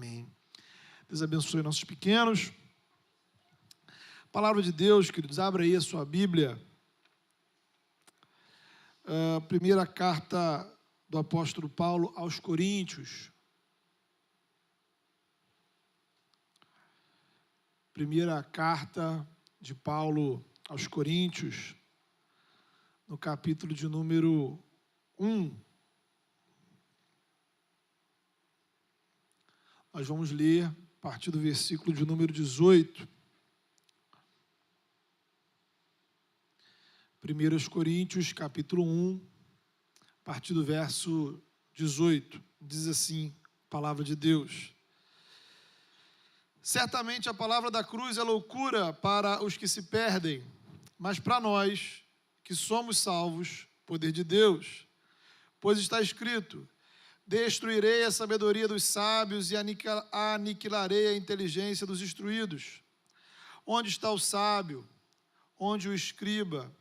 Amém. Deus abençoe nossos pequenos. Palavra de Deus, queridos, abra aí a sua Bíblia. Primeira carta do apóstolo Paulo aos Coríntios. Primeira carta de Paulo aos Coríntios, no capítulo de número 1. Nós vamos ler a partir do versículo de número 18. 1 Coríntios, capítulo 1, a partir do verso 18. Diz assim a palavra de Deus. Certamente a palavra da cruz é loucura para os que se perdem, mas para nós, que somos salvos, poder de Deus. Pois está escrito: destruirei a sabedoria dos sábios e aniquilarei a inteligência dos instruídos. Onde está o sábio? Onde o escriba?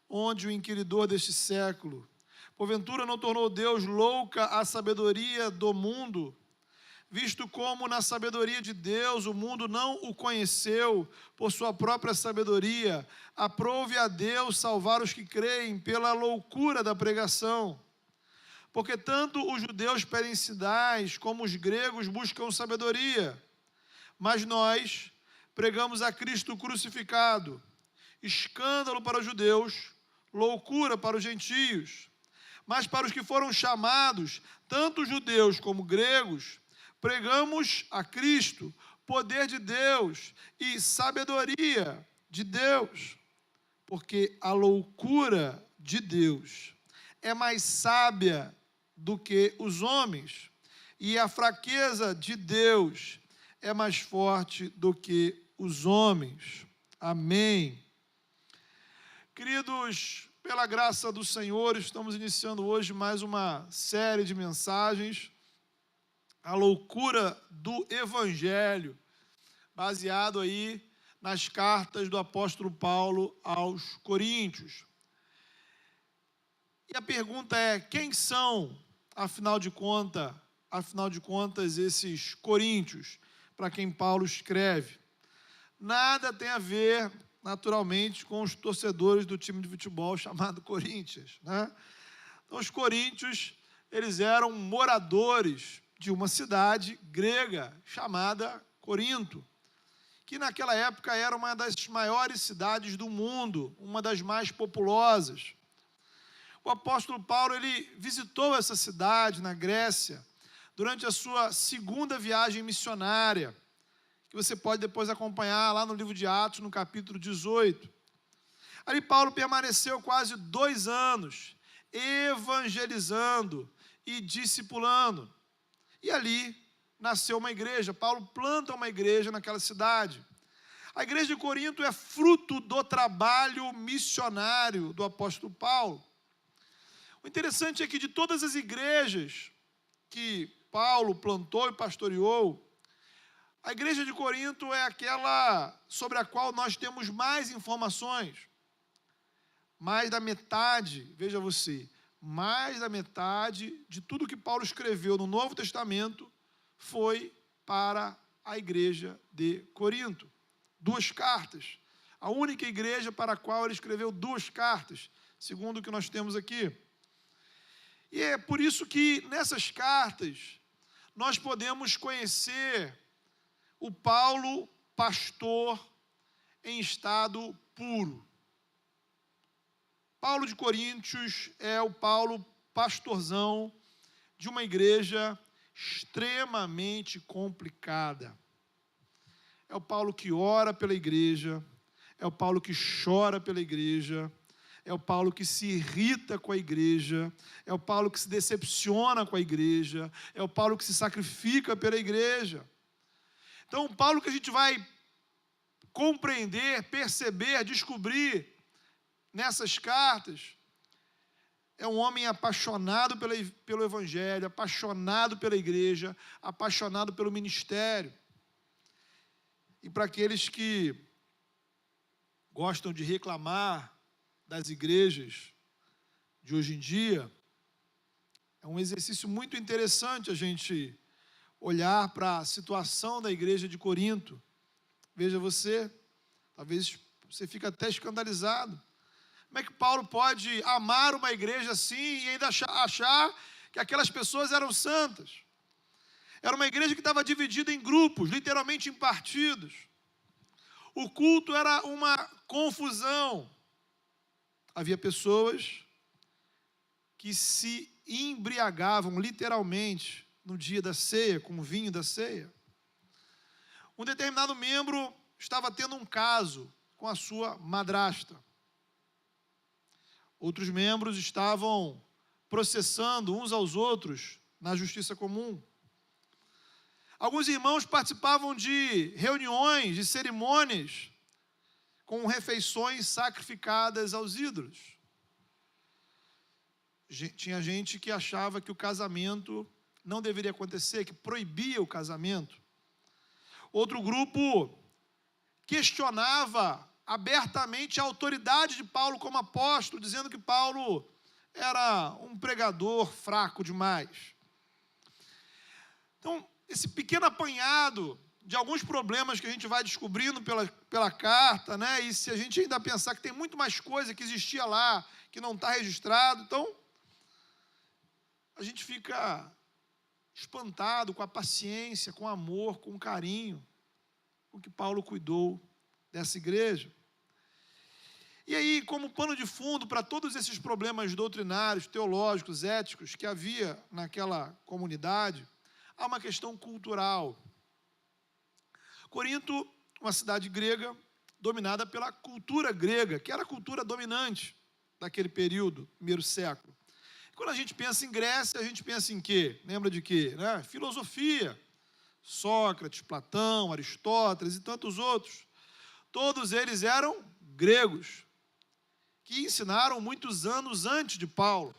Onde o inquiridor deste século? Porventura não tornou Deus louca a sabedoria do mundo? Visto como na sabedoria de Deus o mundo não o conheceu por sua própria sabedoria, aprove a Deus salvar os que creem pela loucura da pregação. Porque tanto os judeus pedem sinais, como os gregos buscam sabedoria. Mas nós pregamos a Cristo crucificado, escândalo para os judeus, loucura para os gentios. Mas para os que foram chamados, tanto judeus como gregos, pregamos a Cristo, poder de Deus e sabedoria de Deus. Porque a loucura de Deus é mais sábia do que os homens, e a fraqueza de Deus é mais forte do que os homens. Amém. Queridos, pela graça do Senhor, estamos iniciando hoje mais uma série de mensagens, a loucura do Evangelho, baseado aí nas cartas do apóstolo Paulo aos Coríntios. E a pergunta é: quem são, afinal de contas, esses coríntios, para quem Paulo escreve? Nada tem a ver, naturalmente, com os torcedores do time de futebol chamado Corinthians, né? Então, os coríntios, eles eram moradores de uma cidade grega chamada Corinto, que naquela época era uma das maiores cidades do mundo, uma das mais populosas. O apóstolo Paulo, ele visitou essa cidade na Grécia durante a sua segunda viagem missionária, que você pode depois acompanhar lá no livro de Atos, no capítulo 18. Ali Paulo permaneceu quase 2 anos, evangelizando e discipulando. E ali nasceu uma igreja. Paulo planta uma igreja naquela cidade. A igreja de Corinto é fruto do trabalho missionário do apóstolo Paulo. O interessante é que de todas as igrejas que Paulo plantou e pastoreou, a igreja de Corinto é aquela sobre a qual nós temos mais informações. Mais da metade, veja você, mais da metade de tudo que Paulo escreveu no Novo Testamento foi para a igreja de Corinto. 2 cartas. A única igreja para a qual ele escreveu 2 cartas, segundo o que nós temos aqui. E é por isso que nessas cartas nós podemos conhecer o Paulo pastor em estado puro. Paulo de Coríntios é o Paulo pastorzão de uma igreja extremamente complicada. É o Paulo que ora pela igreja, é o Paulo que chora pela igreja, é o Paulo que se irrita com a igreja, é o Paulo que se decepciona com a igreja, é o Paulo que se sacrifica pela igreja. Então, o Paulo que a gente vai compreender, perceber, descobrir nessas cartas, é um homem apaixonado pelo Evangelho, apaixonado pela igreja, apaixonado pelo ministério. E para aqueles que gostam de reclamar das igrejas de hoje em dia, é um exercício muito interessante a gente olhar para a situação da igreja de Corinto. Veja você, talvez você fique até escandalizado. Como é que Paulo pode amar uma igreja assim e ainda achar que aquelas pessoas eram santas? Era uma igreja que estava dividida em grupos, literalmente em partidos. O culto era uma confusão. Havia pessoas que se embriagavam, literalmente, no dia da ceia, com o vinho da ceia. Um determinado membro estava tendo um caso com a sua madrasta. Outros membros estavam processando uns aos outros na justiça comum. Alguns irmãos participavam de reuniões, de cerimônias, com refeições sacrificadas aos ídolos. Tinha gente que achava que o casamento não deveria acontecer, que proibia o casamento. Outro grupo questionava abertamente a autoridade de Paulo como apóstolo, dizendo que Paulo era um pregador fraco demais. Então, esse pequeno apanhado de alguns problemas que a gente vai descobrindo pela carta, né? E se a gente ainda pensar que tem muito mais coisa que existia lá, que não está registrado, então a gente fica espantado com a paciência, com o amor, com o carinho com que Paulo cuidou dessa igreja. E aí, como pano de fundo para todos esses problemas doutrinários, teológicos, éticos que havia naquela comunidade, há uma questão cultural. Corinto, uma cidade grega, dominada pela cultura grega, que era a cultura dominante daquele período, primeiro século. Quando a gente pensa em Grécia, a gente pensa em quê? Lembra de quê? Né? Filosofia. Sócrates, Platão, Aristóteles e tantos outros. Todos eles eram gregos, que ensinaram muitos anos antes de Paulo.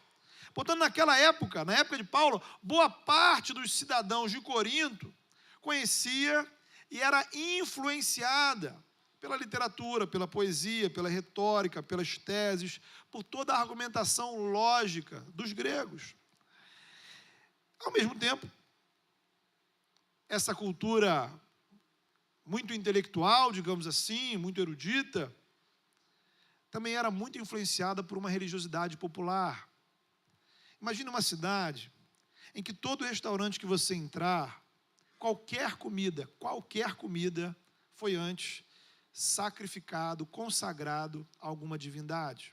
Portanto, naquela época, na época de Paulo, boa parte dos cidadãos de Corinto conhecia e era influenciada pela literatura, pela poesia, pela retórica, pelas teses, por toda a argumentação lógica dos gregos. Ao mesmo tempo, essa cultura muito intelectual, digamos assim, muito erudita, também era muito influenciada por uma religiosidade popular. Imagine uma cidade em que todo restaurante que você entrar, qualquer comida foi antes sacrificado, consagrado a alguma divindade.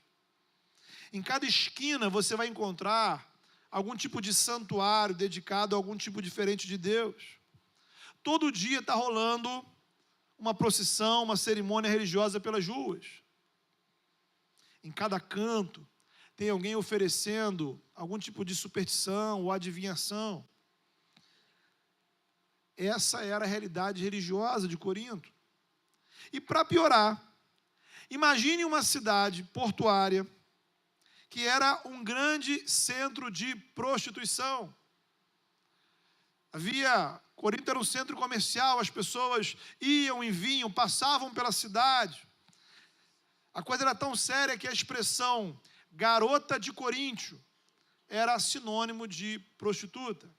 Em cada esquina você vai encontrar algum tipo de santuário dedicado a algum tipo diferente de Deus. Todo dia está rolando uma procissão, uma cerimônia religiosa pelas ruas. Em cada canto tem alguém oferecendo algum tipo de superstição ou adivinhação. Essa era a realidade religiosa de Corinto. E para piorar, imagine uma cidade portuária que era um grande centro de prostituição. Corinto era um centro comercial, as pessoas iam e vinham, passavam pela cidade. A coisa era tão séria que a expressão garota de Coríntio era sinônimo de prostituta.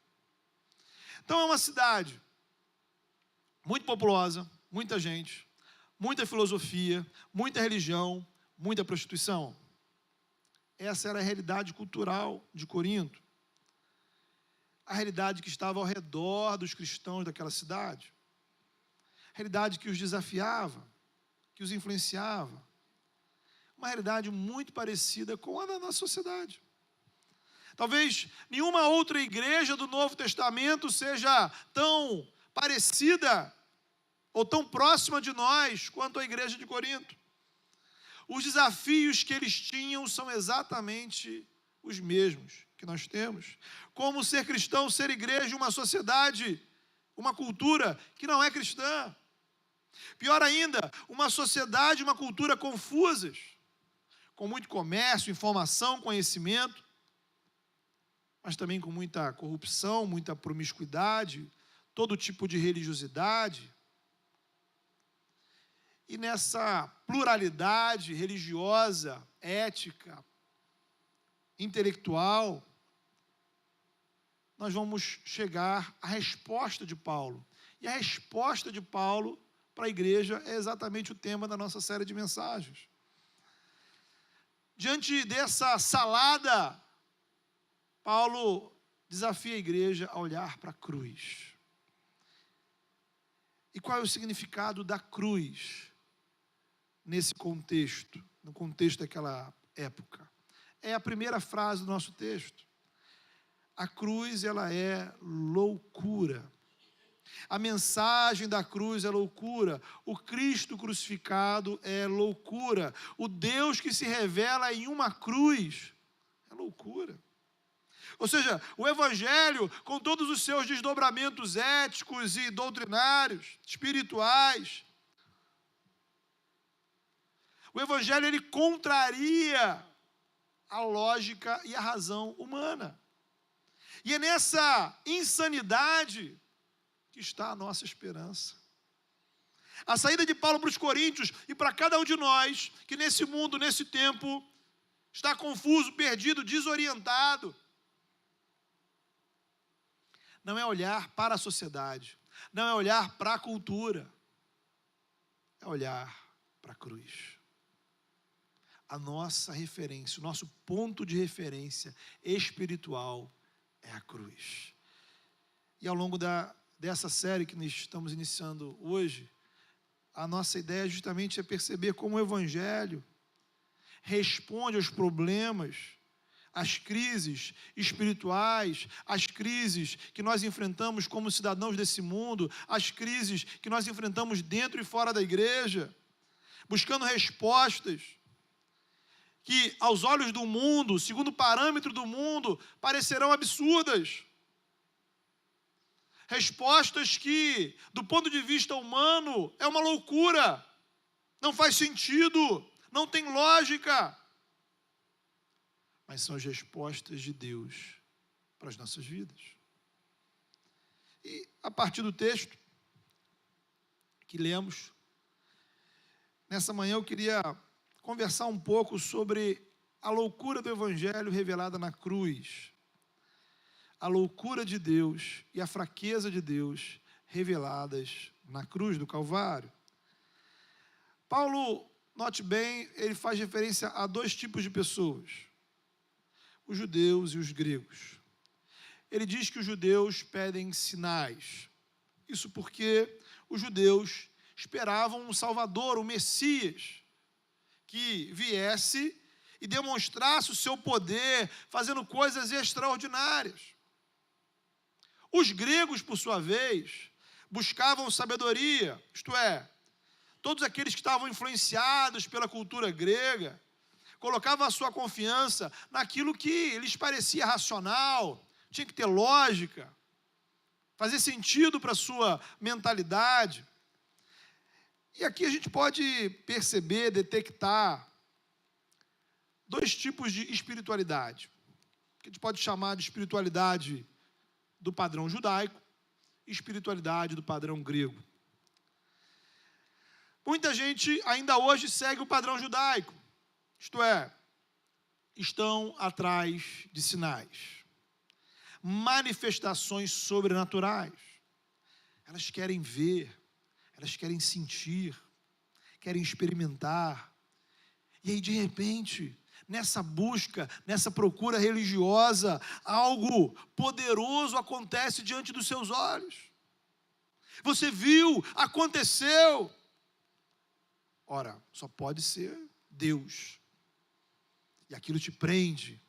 Então é uma cidade muito populosa, muita gente, muita filosofia, muita religião, muita prostituição. Essa era a realidade cultural de Corinto. A realidade que estava ao redor dos cristãos daquela cidade. A realidade que os desafiava, que os influenciava. Uma realidade muito parecida com a da nossa sociedade. Talvez nenhuma outra igreja do Novo Testamento seja tão parecida ou tão próxima de nós quanto a igreja de Corinto. Os desafios que eles tinham são exatamente os mesmos que nós temos. Como ser cristão, ser igreja, uma sociedade, uma cultura que não é cristã. Pior ainda, uma sociedade, uma cultura confusas, com muito comércio, informação, conhecimento, mas também com muita corrupção, muita promiscuidade, todo tipo de religiosidade. E nessa pluralidade religiosa, ética, intelectual, nós vamos chegar à resposta de Paulo. E a resposta de Paulo para a igreja é exatamente o tema da nossa série de mensagens. Diante dessa salada, Paulo desafia a igreja a olhar para a cruz. E qual é o significado da cruz nesse contexto, no contexto daquela época? É a primeira frase do nosso texto. A cruz, ela é loucura. A mensagem da cruz é loucura. O Cristo crucificado é loucura. O Deus que se revela em uma cruz é loucura. Ou seja, o Evangelho, com todos os seus desdobramentos éticos e doutrinários, espirituais, o Evangelho, ele contraria a lógica e a razão humana. E é nessa insanidade que está a nossa esperança. A saída de Paulo para os Coríntios e para cada um de nós, que nesse mundo, nesse tempo, está confuso, perdido, desorientado, não é olhar para a sociedade, não é olhar para a cultura, é olhar para a cruz. A nossa referência, o nosso ponto de referência espiritual é a cruz. E ao longo dessa série que nós estamos iniciando hoje, a nossa ideia justamente é perceber como o Evangelho responde aos problemas, às crises espirituais, às crises que nós enfrentamos como cidadãos desse mundo, às crises que nós enfrentamos dentro e fora da igreja, buscando respostas que, aos olhos do mundo, segundo o parâmetro do mundo, parecerão absurdas. Respostas que, do ponto de vista humano, é uma loucura, não faz sentido, não tem lógica. Mas são as respostas de Deus para as nossas vidas. E a partir do texto que lemos, nessa manhã eu queria conversar um pouco sobre a loucura do Evangelho revelada na cruz. A loucura de Deus e a fraqueza de Deus reveladas na cruz do Calvário. Paulo, note bem, ele faz referência a dois tipos de pessoas: os judeus e os gregos. Ele diz que os judeus pedem sinais. Isso porque os judeus esperavam um Salvador, um Messias, que viesse e demonstrasse o seu poder, fazendo coisas extraordinárias. Os gregos, por sua vez, buscavam sabedoria, isto é, todos aqueles que estavam influenciados pela cultura grega, colocavam a sua confiança naquilo que lhes parecia racional, tinha que ter lógica, fazer sentido para a sua mentalidade. E aqui a gente pode perceber, detectar dois tipos de espiritualidade, que a gente pode chamar de espiritualidade do padrão judaico e espiritualidade do padrão grego. Muita gente ainda hoje segue o padrão judaico, isto é, estão atrás de sinais, manifestações sobrenaturais. Elas querem ver, elas querem sentir, querem experimentar. E aí, de repente, nessa busca, nessa procura religiosa, algo poderoso acontece diante dos seus olhos. Você viu, aconteceu. Ora, só pode ser Deus. E aquilo te prende.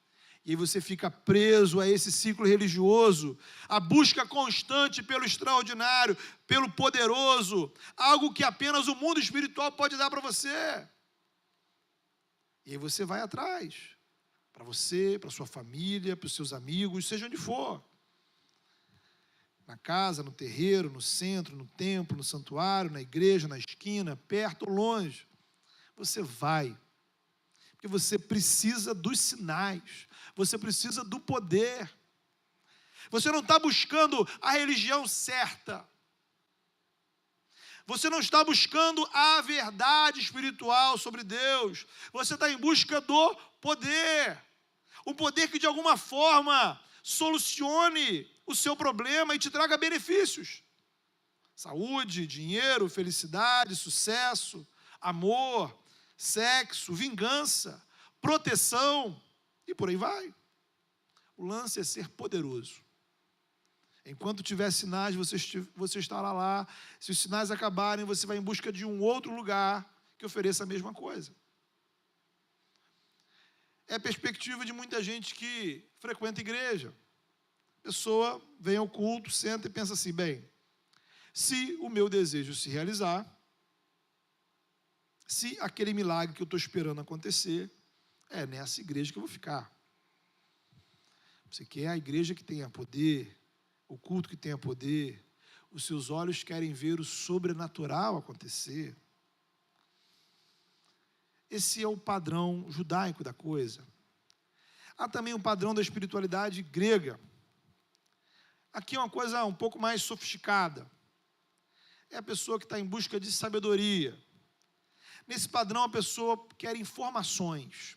E aí você fica preso a esse ciclo religioso, a busca constante pelo extraordinário, pelo poderoso, algo que apenas o mundo espiritual pode dar para você. E aí você vai atrás, para você, para sua família, para os seus amigos, seja onde for. Na casa, no terreiro, no centro, no templo, no santuário, na igreja, na esquina, perto ou longe. Você vai, porque você precisa dos sinais, você precisa do poder. Você não está buscando a religião certa. Você não está buscando a verdade espiritual sobre Deus. Você está em busca do poder. O poder que de alguma forma solucione o seu problema e te traga benefícios. Saúde, dinheiro, felicidade, sucesso, amor, sexo, vingança, proteção e por aí vai. O lance é ser poderoso. Enquanto tiver sinais, você estará lá. Se os sinais acabarem, você vai em busca de um outro lugar que ofereça a mesma coisa. É a perspectiva de muita gente que frequenta a igreja. A pessoa vem ao culto, senta e pensa assim, bem, se o meu desejo se realizar, se aquele milagre que eu estou esperando acontecer, é nessa igreja que eu vou ficar. Você quer a igreja que tenha poder, o culto que tenha poder, os seus olhos querem ver o sobrenatural acontecer. Esse é o padrão judaico da coisa. Há também o padrão da espiritualidade grega. Aqui é uma coisa um pouco mais sofisticada. É a pessoa que está em busca de sabedoria. Nesse padrão, a pessoa quer informações.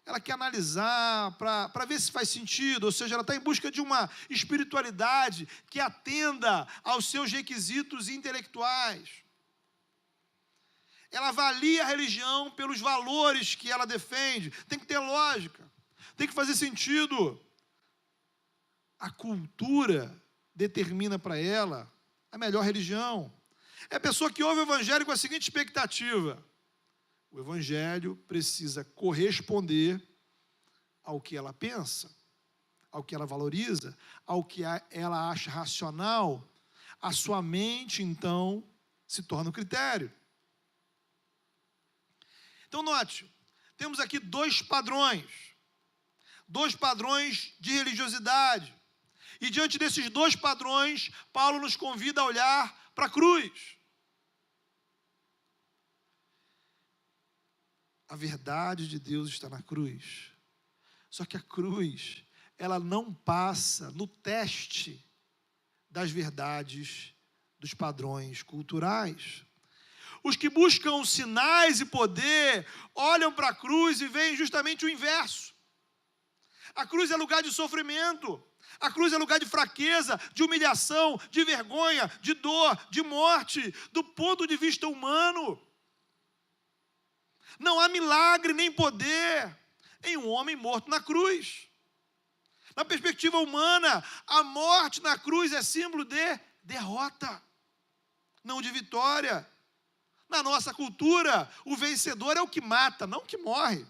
Ela quer analisar para ver se faz sentido, ou seja, ela está em busca de uma espiritualidade que atenda aos seus requisitos intelectuais. Ela avalia a religião pelos valores que ela defende. Tem que ter lógica, tem que fazer sentido. A cultura determina para ela a melhor religião. É a pessoa que ouve o evangelho com a seguinte expectativa: o evangelho precisa corresponder ao que ela pensa, ao que ela valoriza, ao que ela acha racional. A sua mente, então, se torna o critério. Então, note, temos aqui dois padrões de religiosidade. E diante desses dois padrões, Paulo nos convida a olhar para a cruz. A verdade de Deus está na cruz. Só que a cruz, ela não passa no teste das verdades, dos padrões culturais. Os que buscam sinais e poder, olham para a cruz e veem justamente o inverso. A cruz é lugar de sofrimento. A cruz é lugar de fraqueza, de humilhação, de vergonha, de dor, de morte, do ponto de vista humano. Não há milagre nem poder em um homem morto na cruz. Na perspectiva humana, a morte na cruz é símbolo de derrota, não de vitória. Na nossa cultura, o vencedor é o que mata, não o que morre.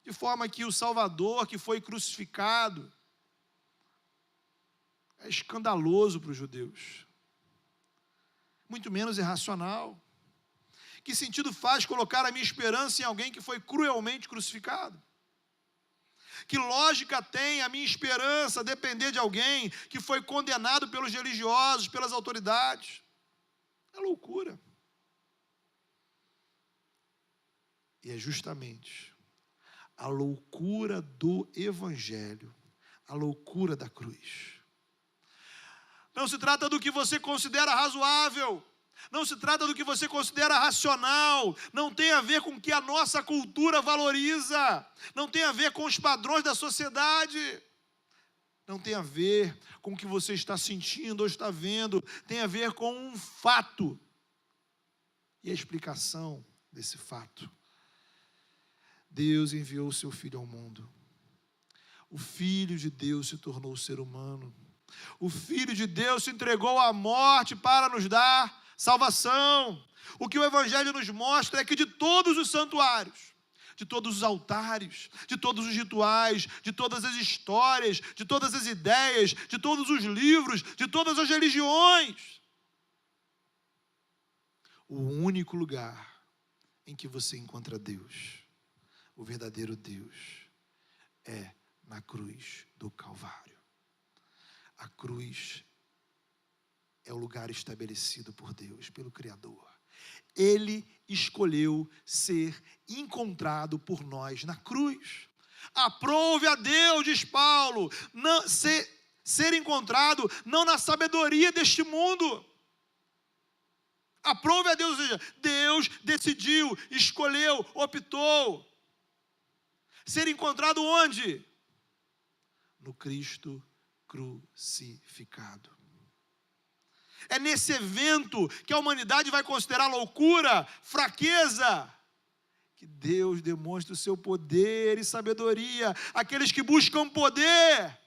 De forma que o Salvador que foi crucificado é escandaloso para os judeus. Muito menos irracional. Que sentido faz colocar a minha esperança em alguém que foi cruelmente crucificado? Que lógica tem a minha esperança depender de alguém que foi condenado pelos religiosos, pelas autoridades? É loucura. E é justamente a loucura do Evangelho, a loucura da cruz. Não se trata do que você considera razoável, não se trata do que você considera racional, não tem a ver com o que a nossa cultura valoriza, não tem a ver com os padrões da sociedade, não tem a ver com o que você está sentindo ou está vendo, tem a ver com um fato e a explicação desse fato. Deus enviou o seu Filho ao mundo. O Filho de Deus se tornou ser humano. O Filho de Deus se entregou à morte para nos dar salvação. O que o Evangelho nos mostra é que de todos os santuários, de todos os altares, de todos os rituais, de todas as histórias, de todas as ideias, de todos os livros, de todas as religiões, o único lugar em que você encontra Deus, o verdadeiro Deus, é na cruz do Calvário. A cruz é o lugar estabelecido por Deus, pelo Criador. Ele escolheu ser encontrado por nós na cruz. Aprove a Deus, diz Paulo, ser encontrado não na sabedoria deste mundo. Aprove a Deus, ou seja, Deus decidiu, escolheu, optou. Ser encontrado onde? no Cristo crucificado. É nesse evento que a humanidade vai considerar loucura, fraqueza, que Deus demonstra o seu poder e sabedoria. Aqueles que buscam poder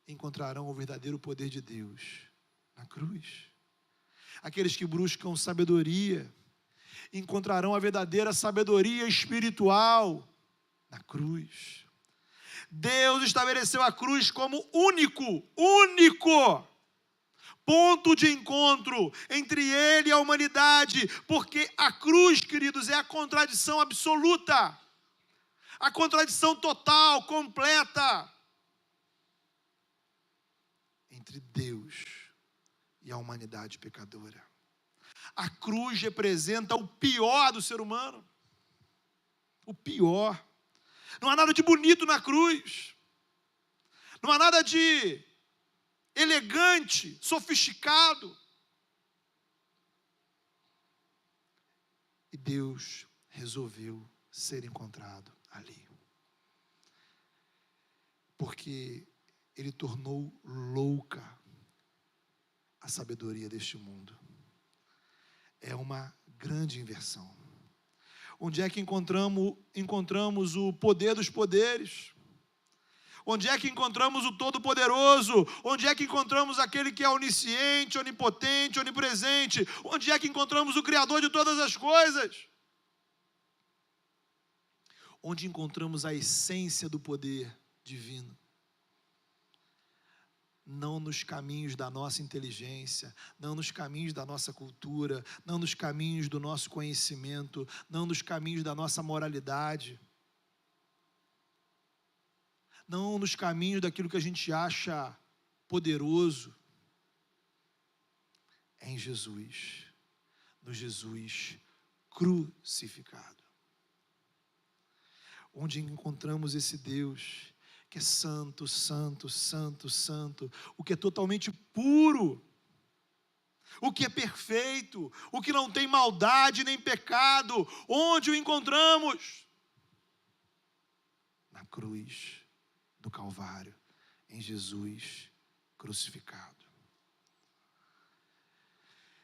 encontrarão o verdadeiro poder de Deus na cruz. Aqueles que buscam sabedoria encontrarão a verdadeira sabedoria espiritual na cruz. Deus estabeleceu a cruz como único ponto de encontro entre Ele e a humanidade, porque a cruz, queridos, é a contradição absoluta, a contradição total, completa, entre Deus e a humanidade pecadora. A cruz representa o pior do ser humano, o pior. Não há nada de bonito na cruz, não há nada de elegante, sofisticado. E Deus resolveu ser encontrado ali, porque Ele tornou louca a sabedoria deste mundo. É uma grande inversão. Onde é que encontramos o poder dos poderes? Onde é que encontramos o Todo-Poderoso? Onde é que encontramos aquele que é onisciente, onipotente, onipresente? Onde é que encontramos o Criador de todas as coisas? Onde encontramos a essência do poder divino? Não nos caminhos da nossa inteligência, não nos caminhos da nossa cultura, não nos caminhos do nosso conhecimento, não nos caminhos da nossa moralidade, não nos caminhos daquilo que a gente acha poderoso. É em Jesus, no Jesus crucificado, onde encontramos esse Deus que é santo, santo, santo, santo, o que é totalmente puro, o que é perfeito, o que não tem maldade nem pecado. Onde o encontramos? Na cruz do Calvário, em Jesus crucificado.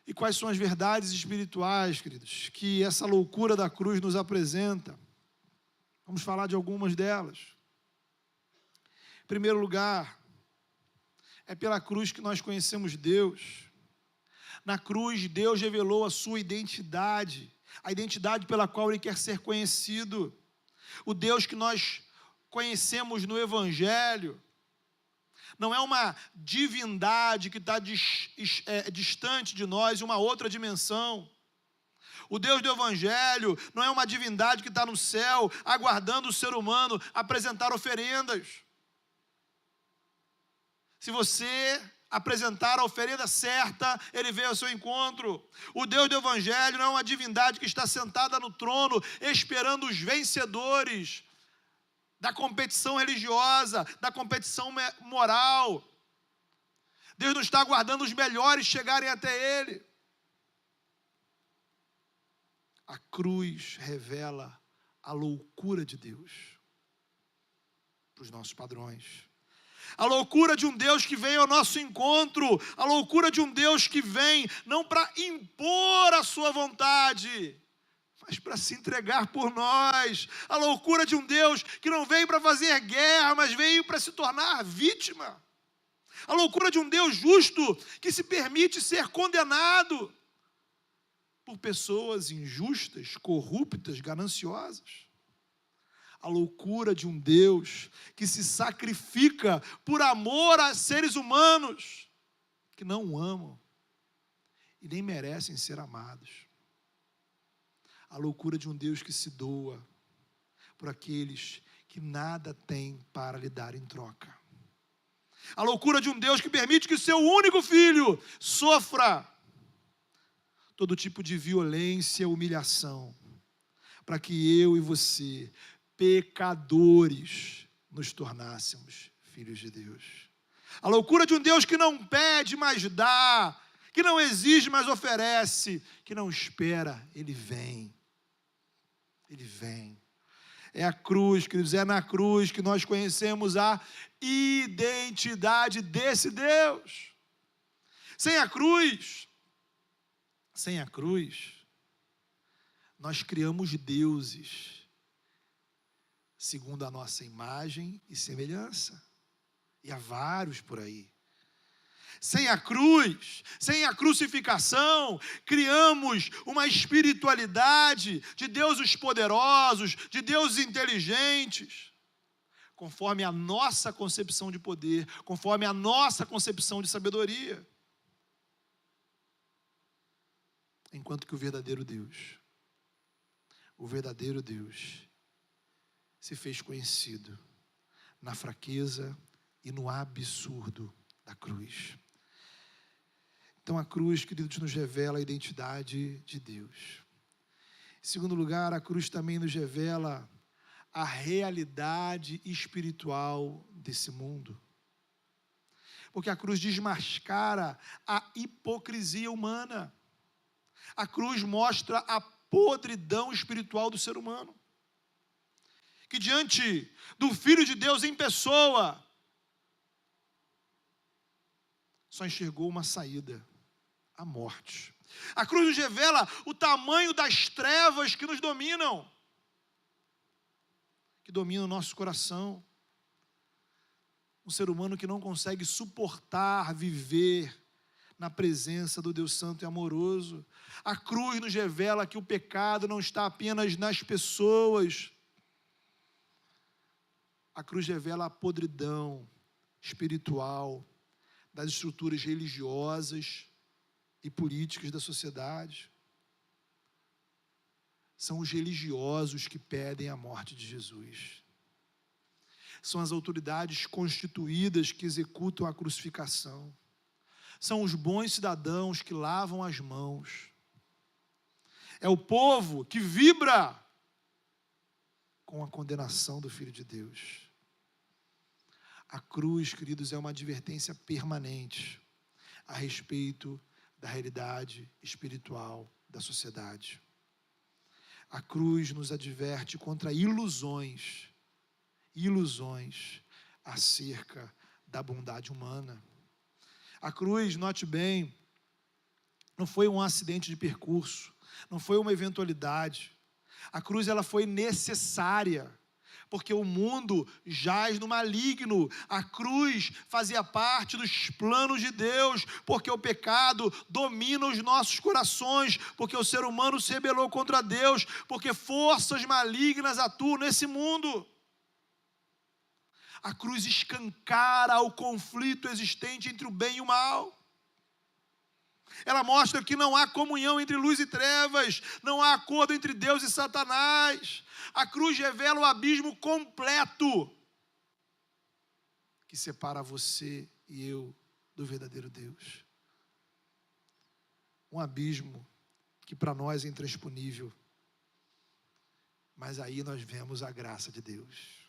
E quais são as verdades espirituais, queridos, que essa loucura da cruz nos apresenta? Vamos falar de algumas delas. Em primeiro lugar, é pela cruz que nós conhecemos Deus. Na cruz, Deus revelou a sua identidade, a identidade pela qual Ele quer ser conhecido. O Deus que nós conhecemos no Evangelho não é uma divindade que está distante de nós, em uma outra dimensão. O Deus do Evangelho não é uma divindade que está no céu, aguardando o ser humano apresentar oferendas. Se você apresentar a oferenda certa, Ele veio ao seu encontro. O Deus do Evangelho não é uma divindade que está sentada no trono, esperando os vencedores da competição religiosa, da competição moral. Deus não está aguardando os melhores chegarem até Ele. A cruz revela a loucura de Deus para os nossos padrões. A loucura de um Deus que vem ao nosso encontro, a loucura de um Deus que vem não para impor a sua vontade, mas para se entregar por nós. A loucura de um Deus que não veio para fazer guerra, mas veio para se tornar vítima. A loucura de um Deus justo que se permite ser condenado por pessoas injustas, corruptas, gananciosas. A loucura de um Deus que se sacrifica por amor a seres humanos que não o amam e nem merecem ser amados. A loucura de um Deus que se doa por aqueles que nada têm para lhe dar em troca. A loucura de um Deus que permite que o seu único filho sofra todo tipo de violência, humilhação, para que eu e você, pecadores, nos tornássemos filhos de Deus. A loucura de um Deus que não pede, mas dá, que não exige, mas oferece, que não espera, Ele vem. Ele vem. É a cruz, queridos, é na cruz que nós conhecemos a identidade desse Deus. Sem a cruz, nós criamos deuses segundo a nossa imagem e semelhança. E há vários por aí. Sem a cruz, sem a crucificação, criamos uma espiritualidade de deuses poderosos, de deuses inteligentes, conforme a nossa concepção de poder, conforme a nossa concepção de sabedoria. Enquanto que o verdadeiro Deus se fez conhecido na fraqueza e no absurdo da cruz. Então a cruz, queridos, nos revela a identidade de Deus. Em segundo lugar, a cruz também nos revela a realidade espiritual desse mundo. Porque a cruz desmascara a hipocrisia humana. A cruz mostra a podridão espiritual do ser humano, que diante do Filho de Deus em pessoa, só enxergou uma saída, a morte. A cruz nos revela o tamanho das trevas que nos dominam, que dominam o nosso coração. Um ser humano que não consegue suportar viver na presença do Deus Santo e amoroso. A cruz nos revela que o pecado não está apenas nas pessoas. A cruz revela a podridão espiritual das estruturas religiosas e políticas da sociedade. São os religiosos que pedem a morte de Jesus. São as autoridades constituídas que executam a crucificação. São os bons cidadãos que lavam as mãos. É o povo que vibra com a condenação do Filho de Deus. A cruz, queridos, é uma advertência permanente a respeito da realidade espiritual da sociedade. A cruz nos adverte contra ilusões acerca da bondade humana. A cruz, note bem, não foi um acidente de percurso, não foi uma eventualidade. A cruz, ela foi necessária, porque o mundo jaz no maligno. A cruz fazia parte dos planos de Deus, porque o pecado domina os nossos corações, porque o ser humano se rebelou contra Deus, porque forças malignas atuam nesse mundo. A cruz escancara o conflito existente entre o bem e o mal. Ela mostra que não há comunhão entre luz e trevas, não há acordo entre Deus e Satanás. A cruz revela o abismo completo que separa você e eu do verdadeiro Deus. Um abismo que para nós é intransponível. Mas aí nós vemos a graça de Deus.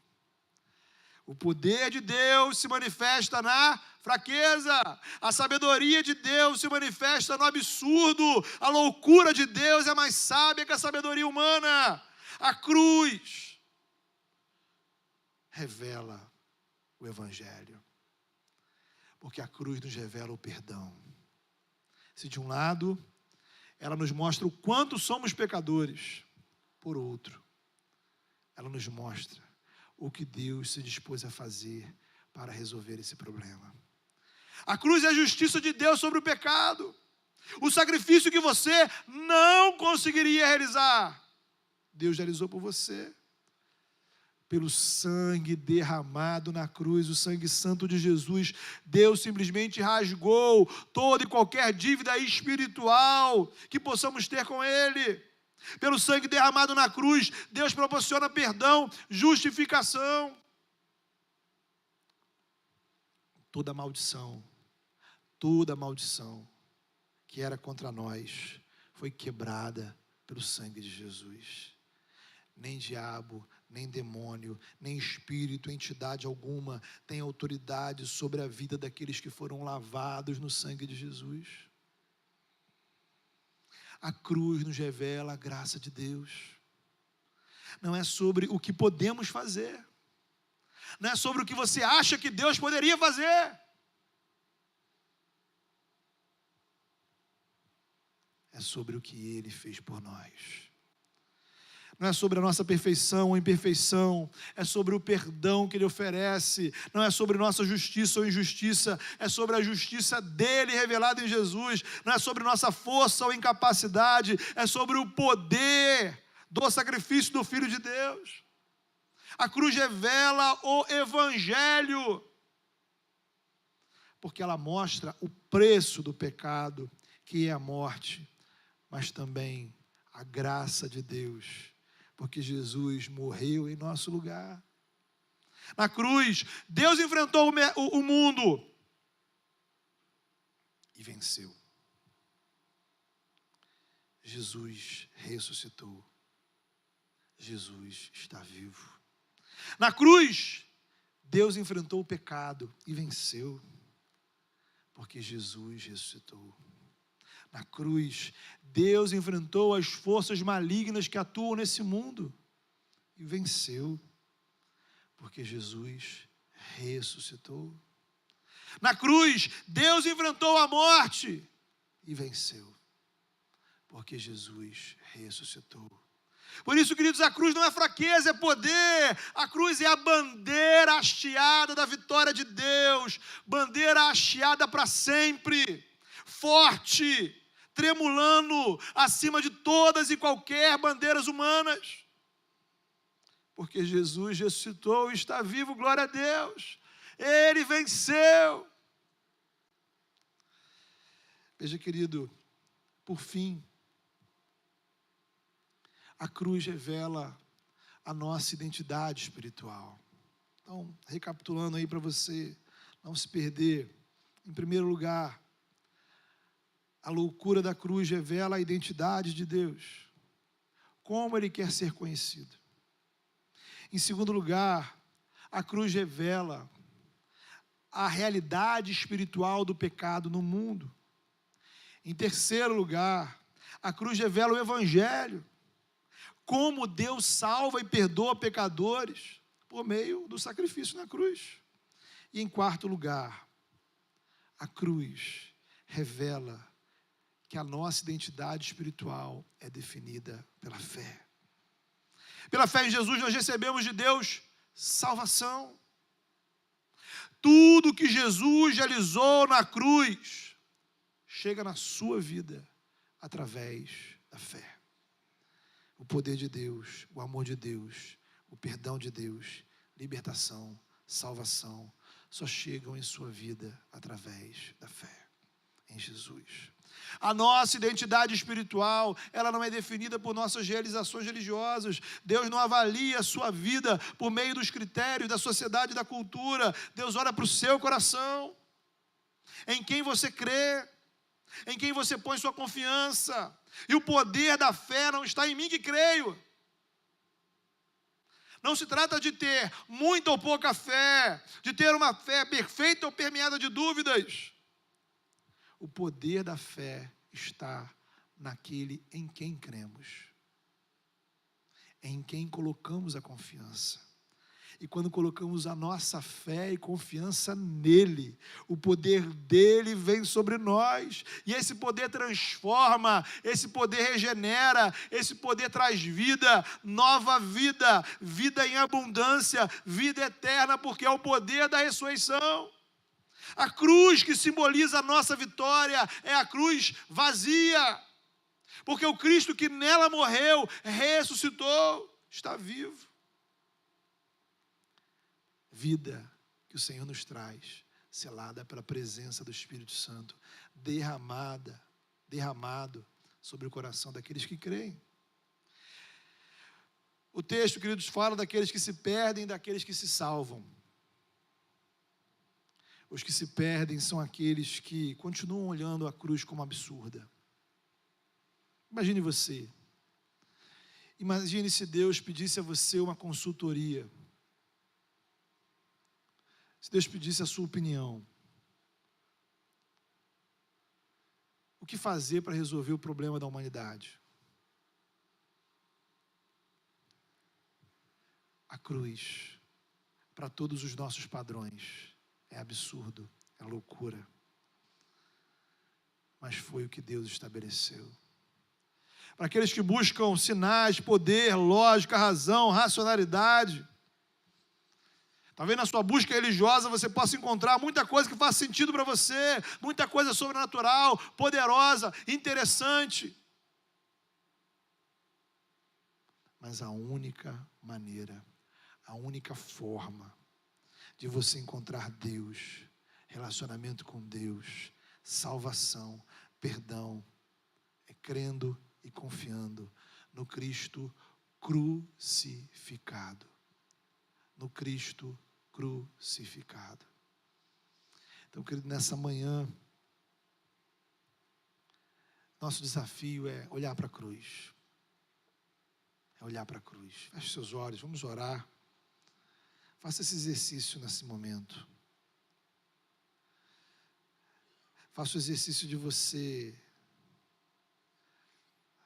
O poder de Deus se manifesta na fraqueza. A sabedoria de Deus se manifesta no absurdo. A loucura de Deus é mais sábia que a sabedoria humana. A cruz revela o Evangelho. Porque a cruz nos revela o perdão. Se de um lado, ela nos mostra o quanto somos pecadores, por outro, ela nos mostra o que Deus se dispôs a fazer para resolver esse problema. A cruz é a justiça de Deus sobre o pecado. O sacrifício que você não conseguiria realizar, Deus realizou por você. Pelo sangue derramado na cruz, o sangue santo de Jesus, Deus simplesmente rasgou toda e qualquer dívida espiritual que possamos ter com Ele. Pelo sangue derramado na cruz, Deus proporciona perdão, justificação. Toda maldição que era contra nós foi quebrada pelo sangue de Jesus. Nem diabo, nem demônio, nem espírito, entidade alguma tem autoridade sobre a vida daqueles que foram lavados no sangue de Jesus. A cruz nos revela a graça de Deus. não é sobre o que podemos fazer, não é sobre o que você acha que Deus poderia fazer. É sobre o que Ele fez por nós. Não é sobre a nossa perfeição ou imperfeição, é sobre o perdão que Ele oferece, não é sobre nossa justiça ou injustiça, é sobre a justiça dEle revelada em Jesus, não é sobre nossa força ou incapacidade, é sobre o poder do sacrifício do Filho de Deus. A cruz revela o Evangelho, porque ela mostra o preço do pecado, que é a morte, mas também a graça de Deus, porque Jesus morreu em nosso lugar. Na cruz, Deus enfrentou o mundo e venceu. Jesus ressuscitou. Jesus está vivo. Na cruz, Deus enfrentou o pecado e venceu, porque Jesus ressuscitou. Na cruz, Deus enfrentou as forças malignas que atuam nesse mundo e venceu, porque Jesus ressuscitou. Na cruz, Deus enfrentou a morte e venceu, porque Jesus ressuscitou. Por isso, queridos, a cruz não é fraqueza, é poder. A cruz é a bandeira hasteada da vitória de Deus, bandeira hasteada para sempre, forte, tremulando acima de todas e qualquer bandeiras humanas. Porque Jesus ressuscitou e está vivo, glória a Deus. Ele venceu. Veja, querido, por fim, a cruz revela a nossa identidade espiritual. Então, recapitulando aí para você não se perder. Em primeiro lugar, a loucura da cruz revela a identidade de Deus, como Ele quer ser conhecido. Em segundo lugar, a cruz revela a realidade espiritual do pecado no mundo. Em terceiro lugar, a cruz revela o Evangelho, como Deus salva e perdoa pecadores por meio do sacrifício na cruz. E em quarto lugar, a cruz revela que a nossa identidade espiritual é definida pela fé. Pela fé em Jesus, nós recebemos de Deus salvação. Tudo que Jesus realizou na cruz chega na sua vida através da fé. O poder de Deus, o amor de Deus, o perdão de Deus, libertação, salvação, só chegam em sua vida através da fé em Jesus. A nossa identidade espiritual, ela não é definida por nossas realizações religiosas. Deus não avalia a sua vida por meio dos critérios da sociedade e da cultura. Deus olha para o seu coração, em quem você crê, em quem você põe sua confiança. E o poder da fé não está em mim que creio. Não se trata de ter muita ou pouca fé, de ter uma fé perfeita ou permeada de dúvidas. O poder da fé está naquele em quem cremos, em quem colocamos a confiança. E quando colocamos a nossa fé e confiança nele, o poder dele vem sobre nós. E esse poder transforma, esse poder regenera, esse poder traz vida, nova vida, vida em abundância, vida eterna, porque é o poder da ressurreição. A cruz que simboliza a nossa vitória é a cruz vazia, porque o Cristo que nela morreu, ressuscitou, está vivo. Vida que o Senhor nos traz, selada pela presença do Espírito Santo, derramado sobre o coração daqueles que creem. O texto, queridos, fala daqueles que se perdem e daqueles que se salvam. Os que se perdem são aqueles que continuam olhando a cruz como absurda. Imagine você. Imagine se Deus pedisse a você uma consultoria. Se Deus pedisse a sua opinião. O que fazer para resolver o problema da humanidade? cruz, para todos os nossos padrões, é absurdo, é loucura. Mas foi o que Deus estabeleceu. Para aqueles que buscam sinais, poder, lógica, razão, racionalidade, talvez na sua busca religiosa você possa encontrar muita coisa que faça sentido para você, muita coisa sobrenatural, poderosa, interessante. Mas a única maneira, a única forma de você encontrar Deus, relacionamento com Deus, salvação, perdão, é crendo e confiando no Cristo crucificado. No Cristo crucificado. Então, querido, nessa manhã, nosso desafio é olhar para a cruz. É olhar para a cruz. Feche seus olhos, vamos orar. Faça esse exercício nesse momento. Faça o exercício de você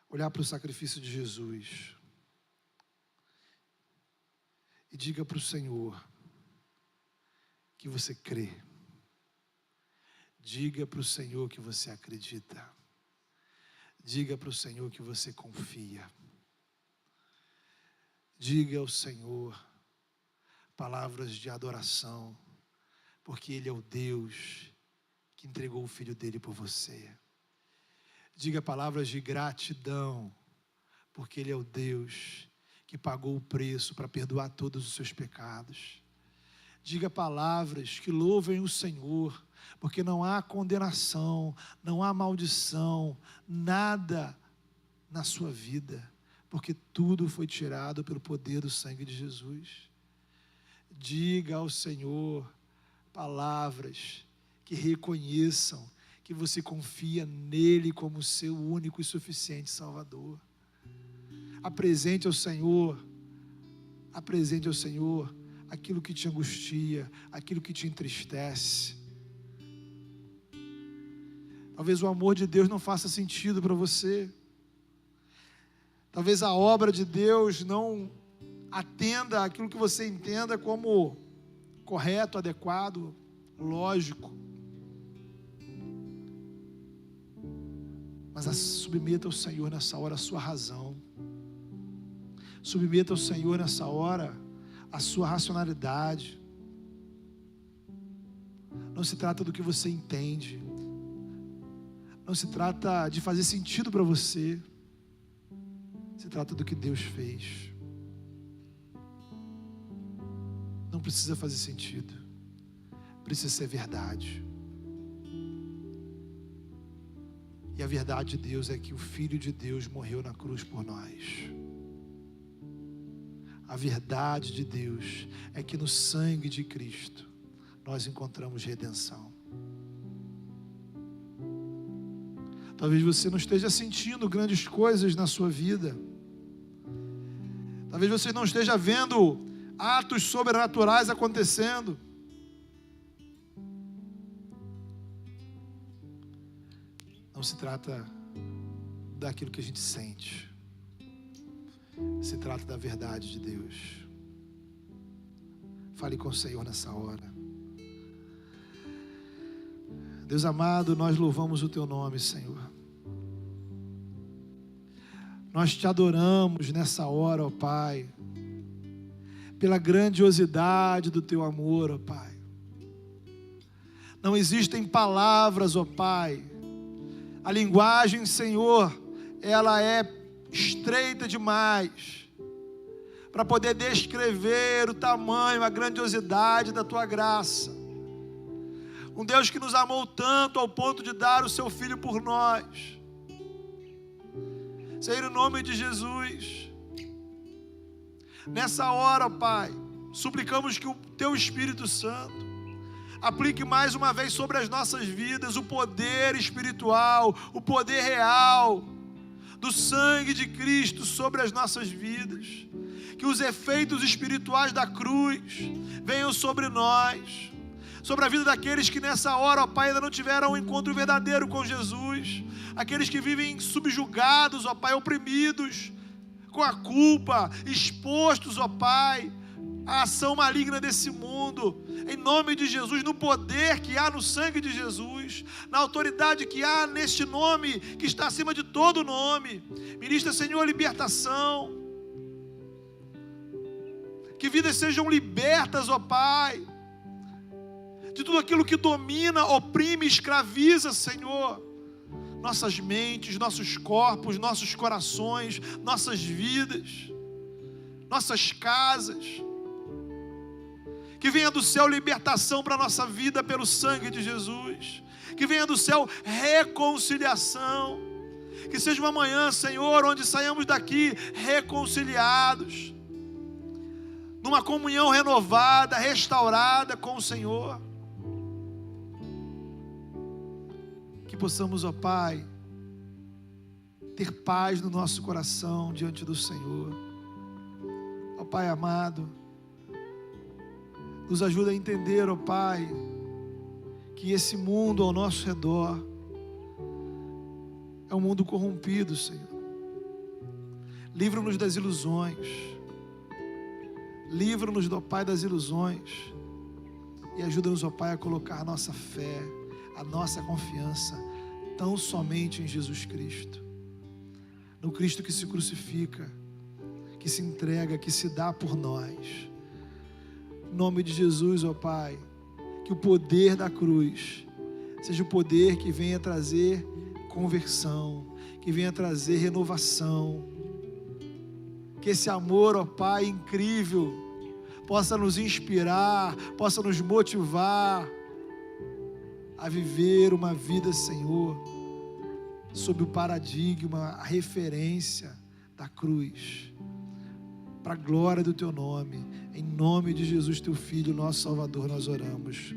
olhar para o sacrifício de Jesus e diga para o Senhor que você crê. Diga para o Senhor que você acredita. Diga para o Senhor que você confia. Diga ao Senhor palavras de adoração, porque Ele é o Deus que entregou o Filho dele por você. Diga palavras de gratidão, porque Ele é o Deus que pagou o preço para perdoar todos os seus pecados. Diga palavras que louvem o Senhor, porque não há condenação, não há maldição, nada na sua vida, porque tudo foi tirado pelo poder do sangue de Jesus. Diga ao Senhor palavras que reconheçam que você confia nele como seu único e suficiente Salvador. Apresente ao Senhor aquilo que te angustia, aquilo que te entristece. Talvez o amor de Deus não faça sentido para você. Talvez a obra de Deus não atenda aquilo que você entenda como correto, adequado, lógico. Mas submeta ao Senhor nessa hora a sua razão. Submeta ao Senhor nessa hora a sua racionalidade. Não se trata do que você entende. Não se trata de fazer sentido para você. Se trata do que Deus fez. Não precisa fazer sentido. Precisa ser verdade. E a verdade de Deus é que o Filho de Deus morreu na cruz por nós. A verdade de Deus é que no sangue de Cristo nós encontramos redenção. Talvez você não esteja sentindo grandes coisas na sua vida. Talvez você não esteja vendo atos sobrenaturais acontecendo. Não se trata daquilo que a gente sente. Se trata da verdade de Deus. Fale com o Senhor nessa hora. Deus amado, nós louvamos o Teu nome, Senhor. Nós Te adoramos nessa hora, ó Pai, pela grandiosidade do Teu amor, ó Pai. Não existem palavras, ó Pai. A linguagem, Senhor, ela é estreita demais para poder descrever o tamanho, a grandiosidade da Tua graça. Um Deus que nos amou tanto ao ponto de dar o Seu Filho por nós. Senhor, em nome de Jesus, nessa hora, ó Pai, suplicamos que o Teu Espírito Santo aplique mais uma vez sobre as nossas vidas o poder espiritual, o poder real do sangue de Cristo sobre as nossas vidas. Que os efeitos espirituais da cruz venham sobre nós, sobre a vida daqueles que nessa hora, ó Pai, ainda não tiveram um encontro verdadeiro com Jesus, aqueles que vivem subjugados, ó Pai, oprimidos, com a culpa, expostos, ó Pai, a ação maligna desse mundo, em nome de Jesus, no poder que há no sangue de Jesus, na autoridade que há neste nome, que está acima de todo nome. Ministra, Senhor, libertação, que vidas sejam libertas, ó Pai, de tudo aquilo que domina, oprime, escraviza, Senhor, nossas mentes, nossos corpos, nossos corações, nossas vidas, nossas casas. Que venha do céu libertação para a nossa vida pelo sangue de Jesus. Que venha do céu reconciliação. Que seja uma manhã, Senhor, onde saiamos daqui reconciliados, numa comunhão renovada, restaurada com o Senhor. Que possamos, ó Pai, ter paz no nosso coração diante do Senhor. Ó Pai amado, nos ajuda a entender, ó Pai, que esse mundo ao nosso redor é um mundo corrompido, Senhor. Livra-nos das ilusões. Livra-nos, ó Pai, das ilusões. E ajuda-nos, ó Pai, a colocar a nossa fé, a nossa confiança tão somente em Jesus Cristo. No Cristo que se crucifica, que se entrega, que se dá por nós. Em nome de Jesus, ó Pai, que o poder da cruz seja o poder que venha trazer conversão, que venha trazer renovação. Que esse amor, ó Pai, incrível, possa nos inspirar, possa nos motivar a viver uma vida, Senhor, sob o paradigma, a referência da cruz, para a glória do Teu nome. Em nome de Jesus, Teu Filho, nosso Salvador, nós oramos.